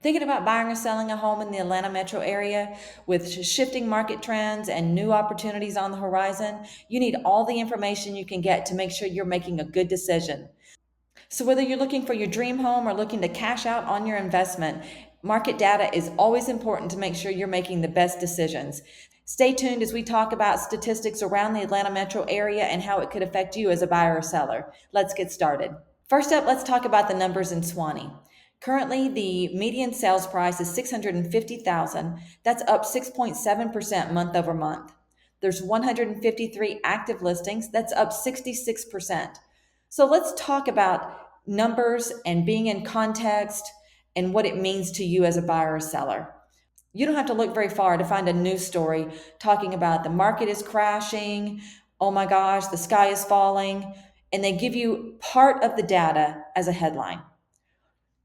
Thinking about buying or selling a home in the Atlanta metro area with shifting market trends and new opportunities on the horizon, you need all the information you can get to make sure you're making a good decision. So, whether you're looking for your dream home or looking to cash out on your investment, market data is always important to make sure you're making the best decisions. Stay tuned as we talk about statistics around the Atlanta metro area and how it could affect you as a buyer or seller. Let's get started. First up, let's talk about the numbers in Swanee. Currently, the median sales price is $650,000. That's up 6.7% month over month. There's 153 active listings. That's up 66%. So let's talk about numbers and being in context and what it means to you as a buyer or seller. You don't have to look very far to find a news story talking about the market is crashing, oh my gosh, the sky is falling, and they give you part of the data as a headline.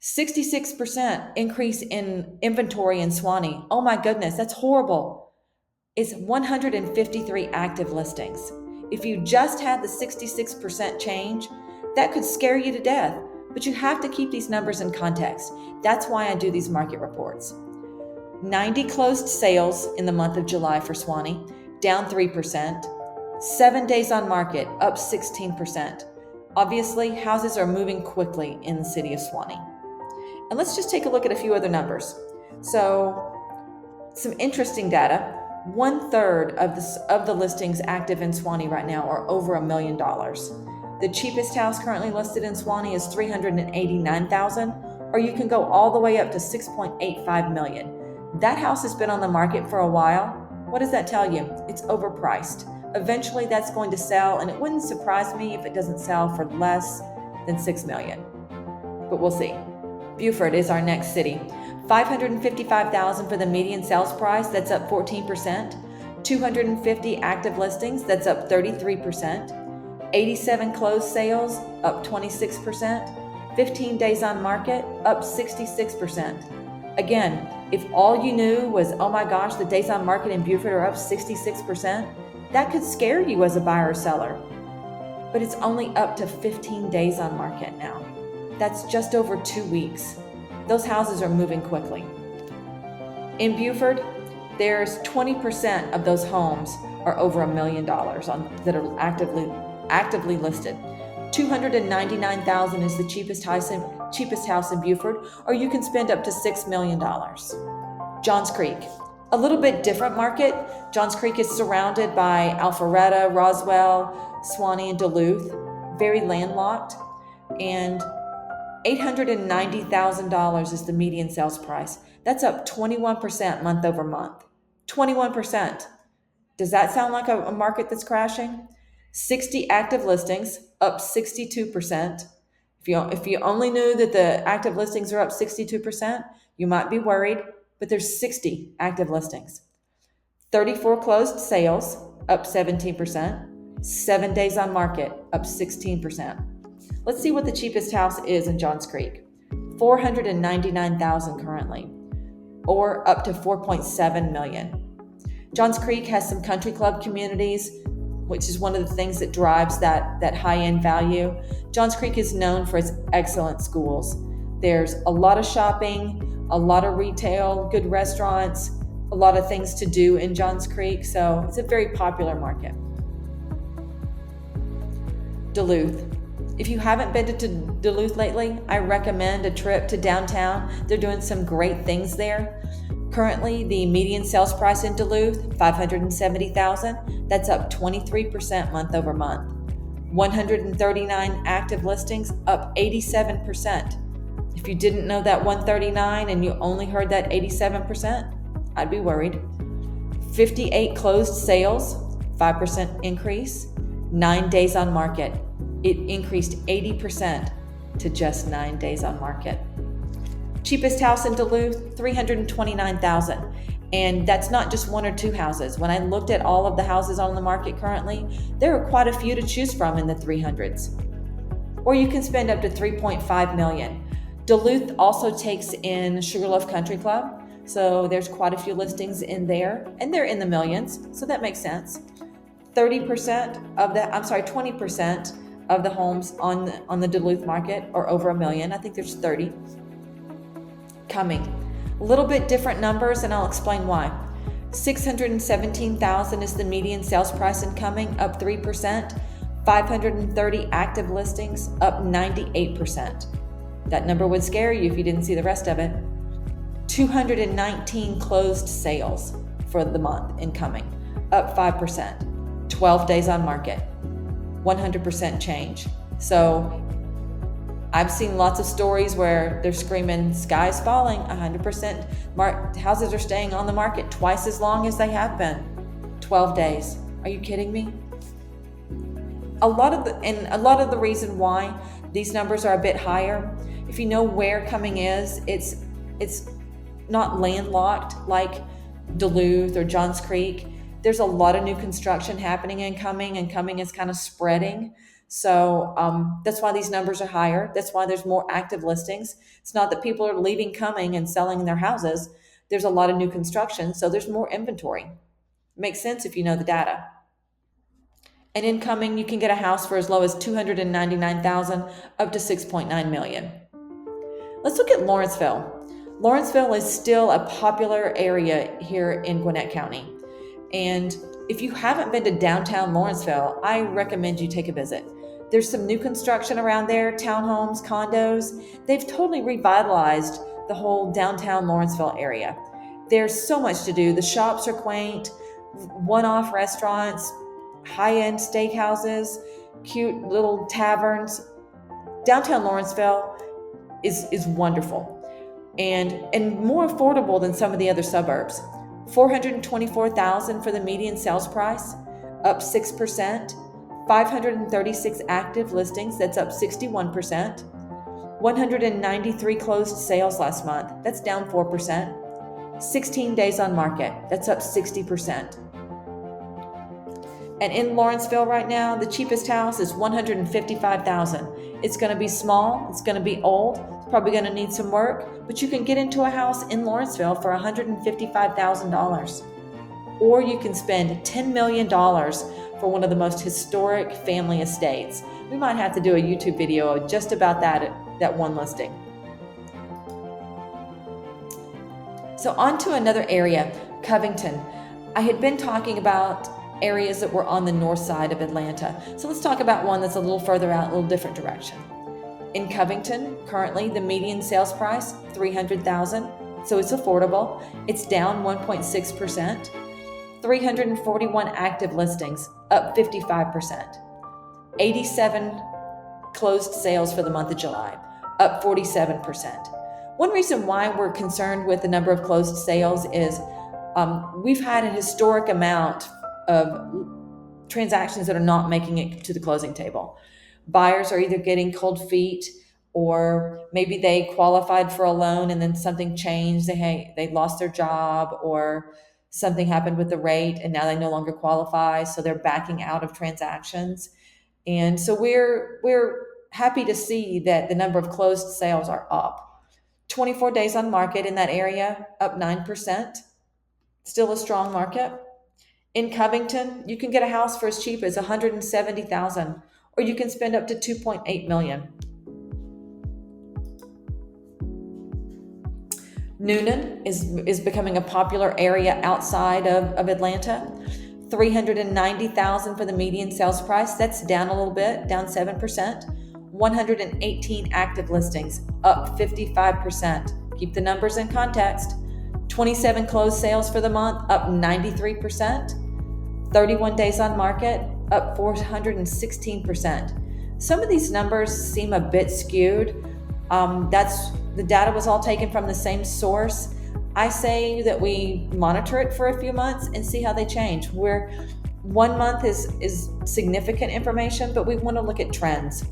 66% increase in inventory in Swanee. Oh my goodness, that's horrible. It's 153 active listings. If you just had the 66% change, that could scare you to death. But you have to keep these numbers in context. That's why I do these market reports. 90 closed sales in the month of July for Swanee, down 3%. 7 days on market, up 16%. Obviously, houses are moving quickly in the city of Swanee. And let's just take a look at a few other numbers. So, some interesting data. 1/3 of the listings active in Swanee right now are over $1 million. The cheapest house currently listed in Swanee is $389,000, or you can go all the way up to $6.85 million. That house has been on the market for a while. What does that tell you? It's overpriced. Eventually that's going to sell, and it wouldn't surprise me if it doesn't sell for less than $6 million. But we'll see. Beaufort is our next city. $555,000 for the median sales price, that's up 14%. 250 active listings, that's up 33%. 87 closed sales, up 26%. 15 days on market, up 66%. Again, if all you knew was, oh my gosh, the days on market in Beaufort are up 66%, that could scare you as a buyer or seller. But it's only up to 15 days on market now. That's just over 2 weeks. Those houses are moving quickly. In Beaufort, there's 20% of those homes are over $1 million that are actively listed. $299,000 is the cheapest house in Beaufort, or you can spend up to $6 million. Johns Creek, a little bit different market. Johns Creek is surrounded by Alpharetta, Roswell, Swanee, and Duluth, very landlocked, and $890,000 is the median sales price. That's up 21% month over month. 21%. Does that sound like a market that's crashing? 60 active listings, up 62%. If you only knew that the active listings are up 62%, you might be worried, but there's 60 active listings. 34 closed sales, up 17%. 7 days on market, up 16%. Let's see what the cheapest house is in Johns Creek. $499,000 currently, or up to $4.7 million. Johns Creek has some country club communities, which is one of the things that drives that high-end value. Johns Creek is known for its excellent schools. There's a lot of shopping, a lot of retail, good restaurants, a lot of things to do in Johns Creek, so it's a very popular market. Duluth. If you haven't been to Duluth lately, I recommend a trip to downtown. They're doing some great things there. Currently, the median sales price in Duluth, $570,000. That's up 23% month over month. 139 active listings, up 87%. If you didn't know that 139 and you only heard that 87%, I'd be worried. 58 closed sales, 5% increase. 9 days on market. It increased 80% to just 9 days on market. Cheapest house in Duluth, $329,000. And that's not just one or two houses. When I looked at all of the houses on the market currently, there are quite a few to choose from in the 300s. Or you can spend up to $3.5 million. Duluth also takes in Sugarloaf Country Club. So there's quite a few listings in there, and they're in the millions. So that makes sense. 20% of the homes on the Duluth market are over $1 million. I think there's 30. Cumming. A little bit different numbers, and I'll explain why. 617,000 is the median sales price incoming, up 3%. 530 active listings, up 98%. That number would scare you if you didn't see the rest of it. 219 closed sales for the month incoming, up 5%. 12 days on market, 100% change. So I've seen lots of stories where they're screaming, sky's falling, 100%. Houses are staying on the market twice as long as they have been. 12 days. Are you kidding me? A lot of the reason why these numbers are a bit higher, if you know where coming is, it's not landlocked like Duluth or Johns Creek. There's a lot of new construction happening in Cumming, and Cumming is kind of spreading. So that's why these numbers are higher. That's why there's more active listings. It's not that people are leaving Cumming and selling their houses. There's a lot of new construction, so there's more inventory. Makes sense if you know the data. And in Cumming, you can get a house for as low as $299,000 up to $6.9 million. Let's look at Lawrenceville. Lawrenceville is still a popular area here in Gwinnett County. And if you haven't been to downtown Lawrenceville, I recommend you take a visit. There's some new construction around there, townhomes, condos. They've totally revitalized the whole downtown Lawrenceville area. There's so much to do. The shops are quaint, one-off restaurants, high-end steakhouses, cute little taverns. Downtown Lawrenceville is wonderful and more affordable than some of the other suburbs. $424,000 for the median sales price, up 6%. 536 active listings, that's up 61%. 193 closed sales last month, that's down 4%. 16 days on market, that's up 60%. And in Lawrenceville right now, the cheapest house is $155,000. It's going to be small, it's going to be old, it's probably going to need some work, but you can get into a house in Lawrenceville for $155,000. Or you can spend $10 million for one of the most historic family estates. We might have to do a YouTube video just about that one listing. So on to another area, Covington. I had been talking about areas that were on the north side of Atlanta. So let's talk about one that's a little further out, a little different direction. In Covington, currently the median sales price, $300,000, so it's affordable. It's down 1.6%. 341 active listings, up 55%. 87 closed sales for the month of July, up 47%. One reason why we're concerned with the number of closed sales is we've had a historic amount of transactions that are not making it to the closing table. Buyers are either getting cold feet, or maybe they qualified for a loan and then something changed. They lost their job, or something happened with the rate and now they no longer qualify, so they're backing out of transactions. And so we're happy to see that the number of closed sales are up. 24 days on market in that area, up 9%. Still a strong market. In Covington, you can get a house for as cheap as $170,000, or you can spend up to $2.8 million. Noonan is becoming a popular area outside of Atlanta. $390,000 for the median sales price. That's down a little bit, down 7%. 118 active listings, up 55%. Keep the numbers in context. 27 closed sales for the month, up 93%. 31 days on market, up 416%. Some of these numbers seem a bit skewed. The data was all taken from the same source. I say that we monitor it for a few months and see how they change. Where 1 month is significant information, but we want to look at trends.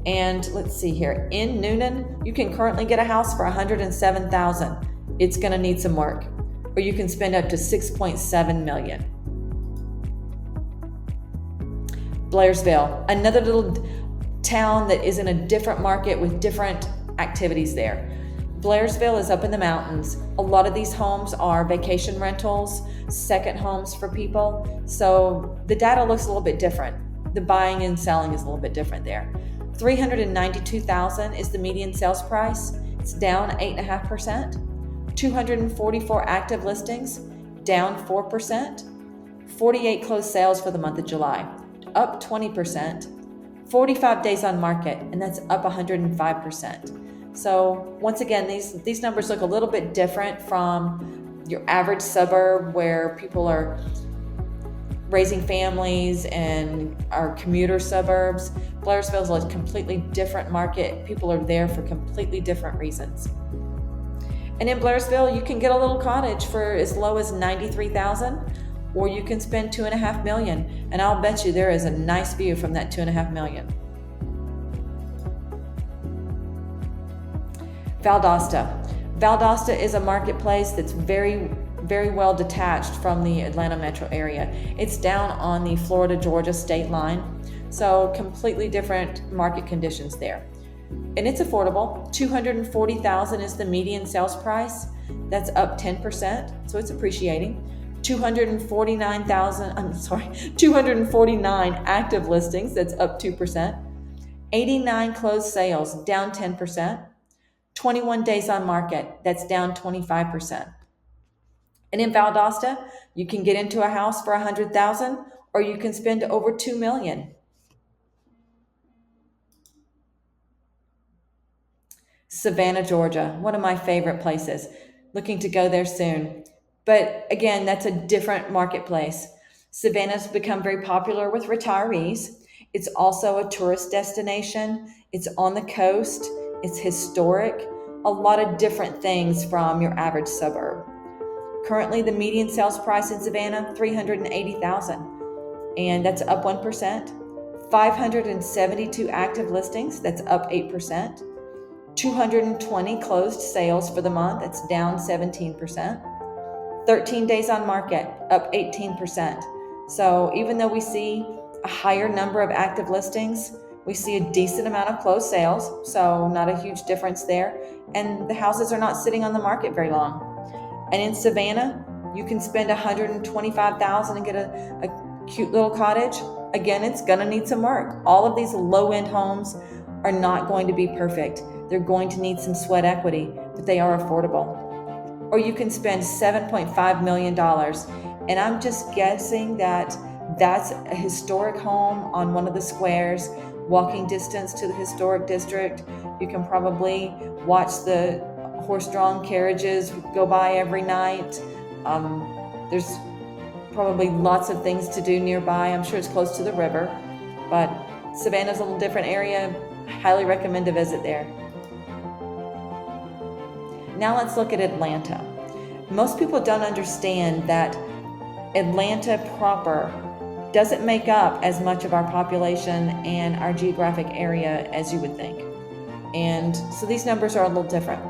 And let's see here. In Noonan, you can currently get a house for $107,000. It's going to need some work. Or you can spend up to $6.7 million. Blairsville, another little town that is in a different market with different activities there. Blairsville is up in the mountains. A lot of these homes are vacation rentals, second homes for people. So the data looks a little bit different. The buying and selling is a little bit different there. $392,000 is the median sales price. It's down 8.5%. 244 active listings, down 4%. 48 closed sales for the month of July, up 20%. 45 days on market, and that's up 105%. So once again, these numbers look a little bit different from your average suburb where people are raising families and our commuter suburbs. Blairsville is a completely different market. People are there for completely different reasons. And in Blairsville, you can get a little cottage for as low as $93,000, or you can spend $2.5 million. And I'll bet you there is a nice view from that $2.5 million. Valdosta. Valdosta is a marketplace that's very, very well detached from the Atlanta metro area. It's down on the Florida-Georgia state line, so completely different market conditions there. And it's affordable. $240,000 is the median sales price. That's up 10%, so it's appreciating. 249 active listings, that's up 2%. 89 closed sales, down 10%. 21 days on market, that's down 25%. And in Valdosta, you can get into a house for $100,000, or you can spend over $2 million. Savannah, Georgia, one of my favorite places. Looking to go there soon. But again, that's a different marketplace. Savannah's become very popular with retirees. It's also a tourist destination. It's on the coast. It's historic. A lot of different things from your average suburb. Currently, the median sales price in Savannah, $380,000, and that's up 1%. 572 active listings, that's up 8%. 220 closed sales for the month, that's down 17%. 13 days on market, up 18%. So even though we see a higher number of active listings, we see a decent amount of closed sales, so not a huge difference there. And the houses are not sitting on the market very long. And in Savannah, you can spend $125,000 and get a cute little cottage. Again, it's gonna need some work. All of these low-end homes are not going to be perfect. They're going to need some sweat equity, but they are affordable. Or you can spend $7.5 million. And I'm just guessing that that's a historic home on one of the squares, walking distance to the historic district. You can probably watch the horse-drawn carriages go by every night. There's probably lots of things to do nearby. I'm sure it's close to the river, but Savannah's a little different area. Highly recommend a visit there. Now let's look at Atlanta. Most people don't understand that Atlanta proper doesn't make up as much of our population and our geographic area as you would think. And so these numbers are a little different.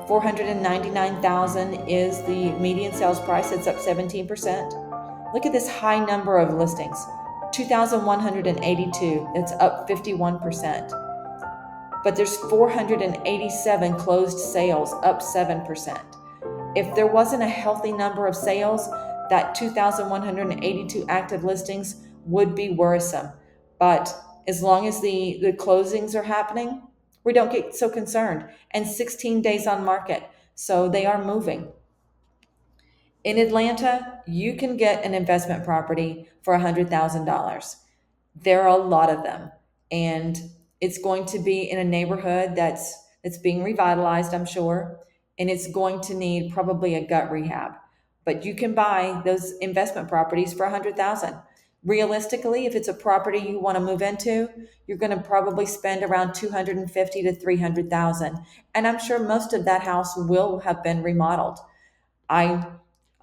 499,000 is the median sales price. It's up 17%. Look at this high number of listings. 2,182. That's up 51%. But there's 487 closed sales, up 7%. If there wasn't a healthy number of sales, that 2,182 active listings would be worrisome. But as long as the closings are happening, we don't get so concerned. And 16 days on market, so they are moving. In Atlanta, you can get an investment property for $100,000. There are a lot of them, and it's going to be in a neighborhood that's being revitalized, I'm sure, and it's going to need probably a gut rehab. But you can buy those investment properties for $100,000. Realistically, if it's a property you want to move into, you're going to probably spend around $250,000 to $300,000, and I'm sure most of that house will have been remodeled. I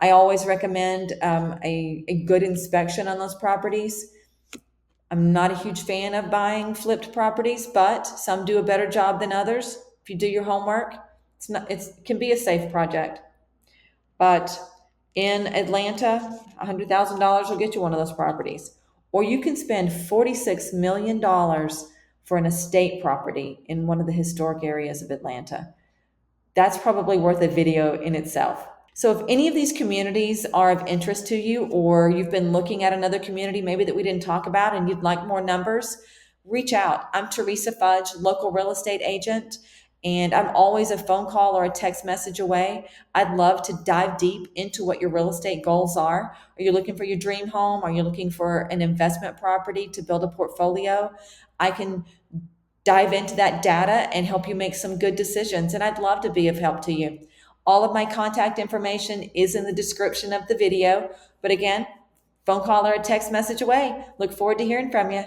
always recommend a good inspection on those properties. I'm not a huge fan of buying flipped properties, but some do a better job than others. If you do your homework, it can be a safe project. But in Atlanta, $100,000 will get you one of those properties. Or you can spend $46 million for an estate property in one of the historic areas of Atlanta. That's probably worth a video in itself. So if any of these communities are of interest to you, or you've been looking at another community maybe that we didn't talk about and you'd like more numbers, reach out. I'm Teresa Fudge, local real estate agent, And I'm always a phone call or a text message away. I'd love to dive deep into what your real estate goals are. Are you looking for your dream home? Are you looking for an investment property to build a portfolio? I can dive into that data and help you make some good decisions. And I'd love to be of help to you. All of my contact information is in the description of the video. But again, phone call or a text message away. Look forward to hearing from you.